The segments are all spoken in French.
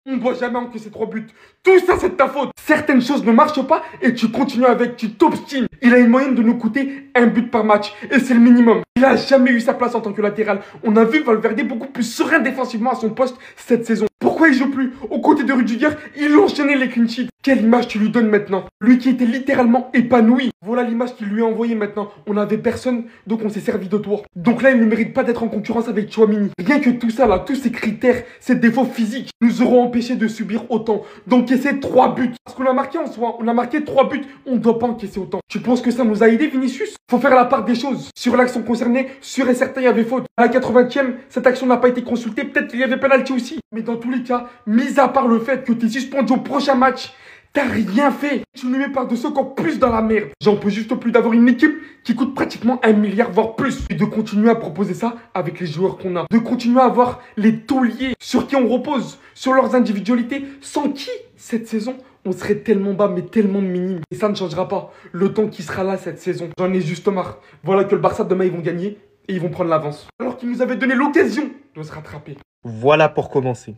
On ne doit jamais encaisser 3 buts. Tout ça, c'est de ta faute. Certaines choses ne marchent pas et tu continues avec, tu t'obstines. Il a une moyenne de nous coûter 1 but par match et c'est le minimum. Il a jamais eu sa place en tant que latéral. On a vu Valverde beaucoup plus serein défensivement à son poste cette saison. Pourquoi il joue plus? Aux côtés de Rudiger, il enchaînait les clean sheets. Quelle image tu lui donnes maintenant? Lui qui était littéralement épanoui. Voilà l'image qu'il lui a envoyée maintenant. On n'avait personne, donc on s'est servi de toi. Donc là, il ne mérite pas d'être en concurrence avec Tchouaméni. Rien que tout ça là, tous ces critères, ces défauts physiques, nous auront empêché de subir autant. D'encaisser 3 buts. Parce qu'on a marqué en soi, on a marqué 3 buts. On ne doit pas encaisser autant. Tu penses que ça nous a aidé, Vinicius? Faut faire la part des choses. Sur l'action concernée, sûr et certain, il y avait faute. À la 80e, cette action n'a pas été consultée. Peut-être qu'il y avait penalty aussi. Mais dans tous les cas, mis à part le fait que tu es suspendu au prochain match, t'as rien fait. Tu nous mets par-dessus encore plus dans la merde. J'en peux juste plus d'avoir une équipe qui coûte pratiquement 1 milliard, voire plus. Et de continuer à proposer ça avec les joueurs qu'on a. De continuer à avoir les tauliers sur qui on repose, sur leurs individualités, sans qui, cette saison, on serait tellement bas, mais tellement minime. Et ça ne changera pas. Le temps qui sera là cette saison, j'en ai juste marre. Voilà que le Barça, demain, ils vont gagner et ils vont prendre l'avance. Alors qu'ils nous avaient donné l'occasion de se rattraper. Voilà pour commencer.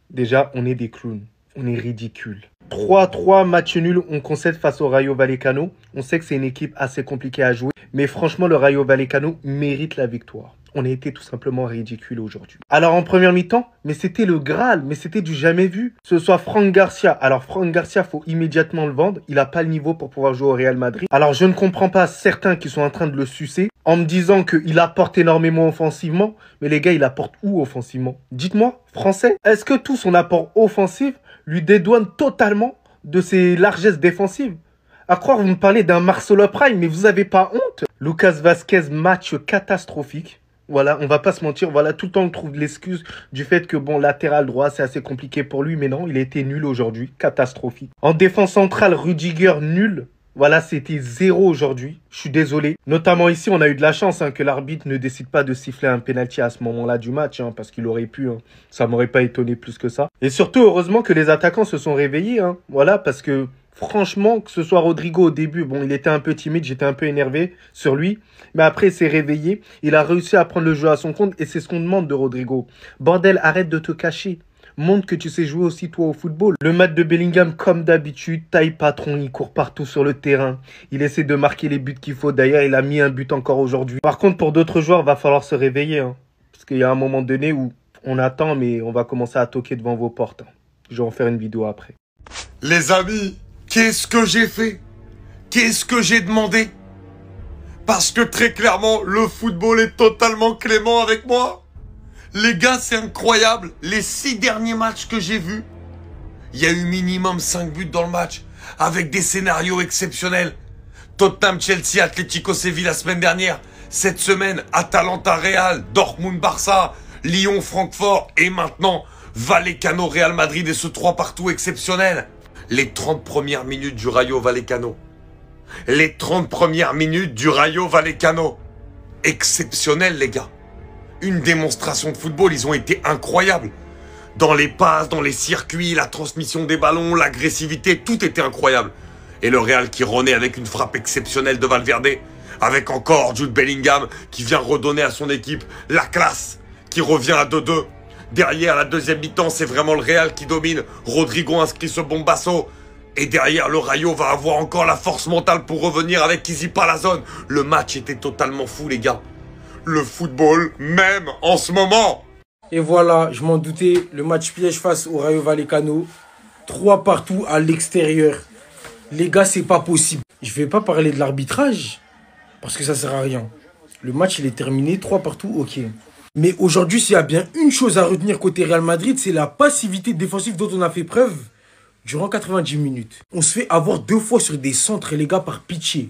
Déjà, on est des clowns. On est ridicules. 3-3, match nul, on concède face au Rayo Vallecano. On sait que c'est une équipe assez compliquée à jouer. Mais franchement, le Rayo Vallecano mérite la victoire. On a été tout simplement ridicule aujourd'hui. Alors en première mi-temps, mais c'était le Graal, mais c'était du jamais vu. Ce soit Franck Garcia. Alors Franck Garcia, faut immédiatement le vendre. Il n'a pas le niveau pour pouvoir jouer au Real Madrid. Alors je ne comprends pas certains qui sont en train de le sucer en me disant qu'il apporte énormément offensivement. Mais les gars, il apporte où offensivement? Dites-moi, français, est-ce que tout son apport offensif lui dédouane totalement de ses largesses défensives? À croire, vous me parlez d'un Marcelo Prime, mais vous n'avez pas honte? Lucas Vazquez, match catastrophique. Voilà, on va pas se mentir. Voilà, tout le temps on trouve l'excuse du fait que, bon, latéral droit, c'est assez compliqué pour lui. Mais non, il a été nul aujourd'hui. Catastrophique. En défense centrale, Rudiger, nul. Voilà, c'était 0 aujourd'hui. Je suis désolé. Notamment ici, on a eu de la chance que l'arbitre ne décide pas de siffler un penalty à ce moment-là du match. Parce qu'il aurait pu. Ça m'aurait pas étonné plus que ça. Et surtout, heureusement que les attaquants se sont réveillés. Voilà, parce que... Franchement, que ce soit Rodrigo au début, bon, il était un peu timide, j'étais un peu énervé sur lui. Mais après, il s'est réveillé. Il a réussi à prendre le jeu à son compte et c'est ce qu'on demande de Rodrigo. Bordel, arrête de te cacher. Montre que tu sais jouer aussi toi au football. Le match de Bellingham, comme d'habitude, taille patron, il court partout sur le terrain. Il essaie de marquer les buts qu'il faut. D'ailleurs, il a mis un but encore aujourd'hui. Par contre, pour d'autres joueurs, il va falloir se réveiller. Parce qu'il y a un moment donné où on attend, mais on va commencer à toquer devant vos portes. Je vais en faire une vidéo après. Les amis, qu'est-ce que j'ai fait? Qu'est-ce que j'ai demandé? Parce que très clairement, le football est totalement clément avec moi. Les gars, c'est incroyable. Les 6 derniers matchs que j'ai vus, il y a eu minimum 5 buts dans le match, avec des scénarios exceptionnels. Tottenham, Chelsea, Atlético, Séville la semaine dernière. Cette semaine, Atalanta, Real, Dortmund, Barça, Lyon, Francfort et maintenant, Vallecano, Real Madrid et ce 3 partout exceptionnel. Les 30 premières minutes du Rayo Vallecano. Les 30 premières minutes du Rayo Vallecano. Exceptionnel, les gars. Une démonstration de football, ils ont été incroyables. Dans les passes, dans les circuits, la transmission des ballons, l'agressivité, tout était incroyable. Et le Real qui renaît avec une frappe exceptionnelle de Valverde. Avec encore Jude Bellingham qui vient redonner à son équipe la classe. Qui revient à 2-2. Derrière, la deuxième mi-temps, c'est vraiment le Real qui domine. Rodrigo inscrit ce bombasso. Et derrière, le Rayo va avoir encore la force mentale pour revenir avec Easy Palazón. Le match était totalement fou, les gars. Le football, même en ce moment. Et voilà, je m'en doutais, le match piège face au Rayo Vallecano. 3 partout à l'extérieur. Les gars, c'est pas possible. Je vais pas parler de l'arbitrage, parce que ça sert à rien. Le match, il est terminé, 3 partout, ok. Mais aujourd'hui, s'il y a bien une chose à retenir côté Real Madrid, c'est la passivité défensive dont on a fait preuve durant 90 minutes. On se fait avoir 2 fois sur des centres, les gars, par pitié.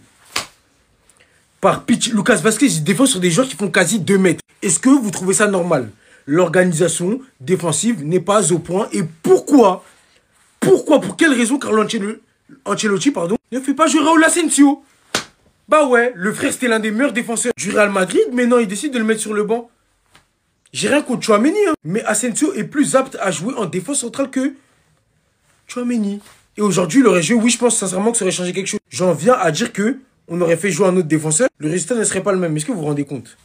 Par pitié. Lucas Vazquez, il défend sur des joueurs qui font quasi 2 mètres. Est-ce que vous trouvez ça normal? L'organisation défensive n'est pas au point. Et pourquoi? Pour quelle raison Carlo Ancelotti, ne fait pas jouer Raúl Asensio? Bah ouais, le frère, c'était l'un des meilleurs défenseurs du Real Madrid, mais non, il décide de le mettre sur le banc. J'ai rien contre Tchouaméni, mais Asensio est plus apte à jouer en défense centrale que Tchouaméni. Et aujourd'hui, il aurait joué, oui, je pense sincèrement que ça aurait changé quelque chose. J'en viens à dire que on aurait fait jouer un autre défenseur, le résultat ne serait pas le même. Est-ce que vous vous rendez compte?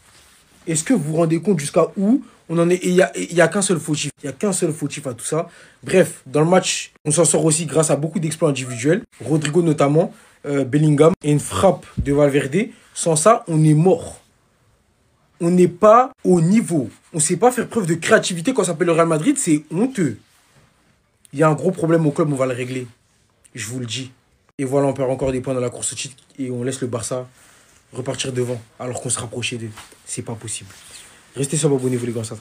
Est-ce que vous vous rendez compte jusqu'à où Il y a qu'un seul fautif. Il y a qu'un seul fautif à tout ça. Bref, dans le match, on s'en sort aussi grâce à beaucoup d'exploits individuels. Rodrigo notamment, Bellingham et une frappe de Valverde. Sans ça, on est mort. On n'est pas au niveau. On ne sait pas faire preuve de créativité quand ça s'appelle le Real Madrid. C'est honteux. Il y a un gros problème au club, on va le régler. Je vous le dis. Et voilà, on perd encore des points dans la course au titre et on laisse le Barça repartir devant alors qu'on se rapprochait d'eux. C'est pas possible. Restez sur, abonnez-vous les gars, ça